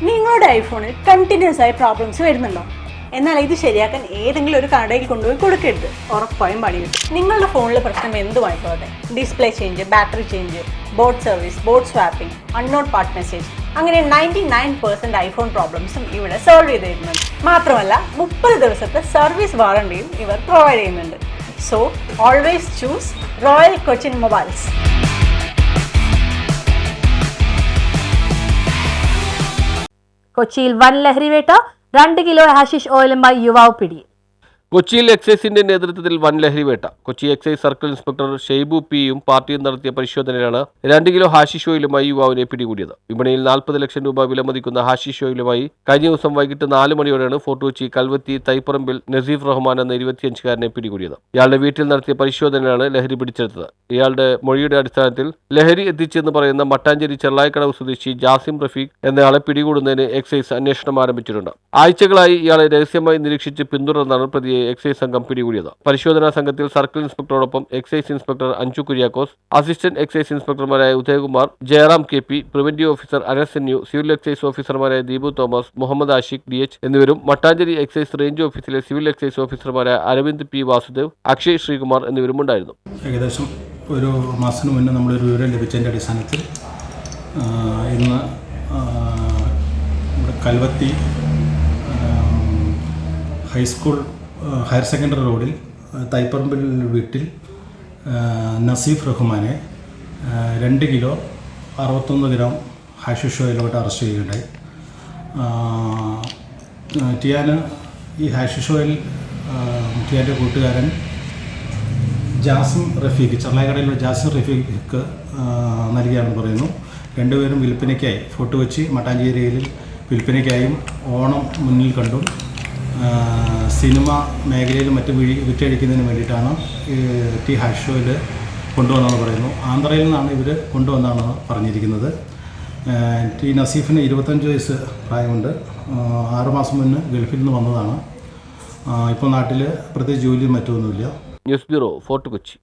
നിങ്ങളുടെ ഐഫോണിൽ കണ്ടിന്യൂസ് ആയി പ്രോബ്ലംസ് വരുന്നുണ്ടോ? എന്നാൽ ഇത് ശരിയാക്കാൻ ഏതെങ്കിലും ഒരു കടയിൽ കൊണ്ടുപോയി കൊടുക്കരുത്. ഉറപ്പായും പണി കിട്ടും. നിങ്ങളുടെ ഫോണിലെ പ്രശ്നം എന്തുമായിക്കോട്ടെ, display change, battery change, board service, board swapping, unknown part message, അങ്ങനെ 99% ഐഫോൺ പ്രോബ്ലംസും ഇവിടെ സോൾവ് ചെയ്ത് തരുന്നുണ്ട്. മാത്രമല്ല 30 ദിവസത്തെ സർവീസ് വാറണ്ടിയും ഇവർ പ്രൊവൈഡ് ചെയ്യുന്നുണ്ട്. So always choose royal Cochin mobiles. കൊച്ചിയിൽ വൻ ലഹരിവേട്ട, 2 കിലോ ഹാഷിഷ് ഓയിലുമായി യുവാവ് പിടിയിൽ. കൊച്ചിയിൽ എക്സൈസിന്റെ നേതൃത്വത്തിൽ വൻ ലഹരിവേട്ട. കൊച്ചി എക്സൈസ് സർക്കിൾ ഇൻസ്പെക്ടർ ഷെയ്ബു പിയും പാർട്ടിയും നടത്തിയ പരിശോധനയിലാണ് 2 കിലോ ഹാഷിഷ് ഓയിലുമായി യുവാവിനെ പിടികൂടിയത്. വിപണിയിൽ 40 ലക്ഷം രൂപ വിലമതിക്കുന്ന ഹാഷിഷ് ഓയിലുമായി കഴിഞ്ഞ ദിവസം വൈകിട്ട് 4 മണിയോടെയാണ് ഫോർട്ട് കൊച്ചി കൽവത്തി തൈപ്പറമ്പിൽ നസീഫ് റഹ്മാൻ എന്ന 25-കാരനെ പിടികൂടിയത്. ഇയാളുടെ വീട്ടിൽ നടത്തിയ പരിശോധനയിലാണ് ലഹരി പിടിച്ചെടുത്തത്. ഇയാളുടെ മൊഴിയുടെ അടിസ്ഥാനത്തിൽ ലഹരി എത്തിച്ചെന്ന് പറയുന്ന മട്ടാഞ്ചേരി ചെള്ളായിക്കടവ് സ്വദേശി ജാസിം റഫീഖ് എന്നയാളെ പിടികൂടുന്നതിന് എക്സൈസ് അന്വേഷണം ആരംഭിച്ചിട്ടുണ്ട്. ആഴ്ചകളായി ഇയാളെ രഹസ്യമായി നിരീക്ഷിച്ച് പിന്തുടർന്നാണ് പ്രതിയെ എക്സൈസ് സംഘം പിടികൂടിയത്. പരിശോധനാ സംഘത്തിൽ സർക്കിൾ ഇൻസ്പെക്ടറോടൊപ്പം excise inspector Anju Kuriakose, assistant excise ഇൻസ്പെക്ടർമാരായ Udayakumar, Jayaram KP, preventive officer Anas N U, civil excise ഓഫീസർമാരായ ദീപു തോമസ്, മുഹമ്മദ് ആഷിഖ് DH എന്നിവരും മട്ടാഞ്ചേരി എക്സൈസ് റേഞ്ച് ഓഫീസിലെ സിവിൽ എക്സൈസ് ഓഫീസർമാരായ അരവിന്ദ് P വാസുദേവ്, അക്ഷയ് ശ്രീകുമാർ എന്നിവരും ഉണ്ടായിരുന്നു. ഏകദേശം ഒരു മാസത്തിന് മുന്നേ നമ്മളൊരു വിവരം ലഭിച്ചതിൻ്റെ അടിസ്ഥാനത്തിൽ ഇന്ന് കൽവത്തി ഹയർ സെക്കൻഡറി റോഡിൽ തൈപ്പറമ്പിൽ വീട്ടിൽ നസീഫ് റഹ്മാനെ 2 കിലോ 61 ഗ്രാം ഹാഷിഷ് ഓയിലോട്ട് അറസ്റ്റ് ചെയ്യുകയുണ്ടായി. ടിയാന് ഈ ഹാഷിഷ് ഓയിൽ ടിയാൻ്റെ കൂട്ടുകാരൻ ജാസിം റഫീഖ്, ചെള്ളായിക്കടയിലെ ജാസിം റഫീഖ് നൽകിയാണെന്ന് പറയുന്നു. രണ്ടുപേരും വിൽപ്പനയ്ക്കായി ഫോർട്ട് കൊച്ചി മട്ടാഞ്ചേരിയിൽ വിൽപ്പനയ്ക്കായും ഓണം മുന്നിൽ കണ്ടും സിനിമ മേഖലയിലും മറ്റും വിറ്റഴിക്കുന്നതിന് വേണ്ടിയിട്ടാണ് ഈ ഹാഷിഷ് ഓയിൽ കൊണ്ടുവന്നതെന്ന് പറയുന്നു. ആന്ധ്രയിൽ നിന്നാണ് ഇവർ കൊണ്ടുവന്നതെന്നാണ് പറഞ്ഞിരിക്കുന്നത്. ടി നസീഫിന് 25 വയസ്സ് പ്രായമുണ്ട്. 6 മാസം മുന്നേ ഗൾഫിൽ നിന്ന് വന്നതാണ്. ഇപ്പോൾ നാട്ടിൽ പ്രത്യേകിച്ച് ജോലിയും മറ്റൊന്നുമില്ല. News bureau, fort Kochi.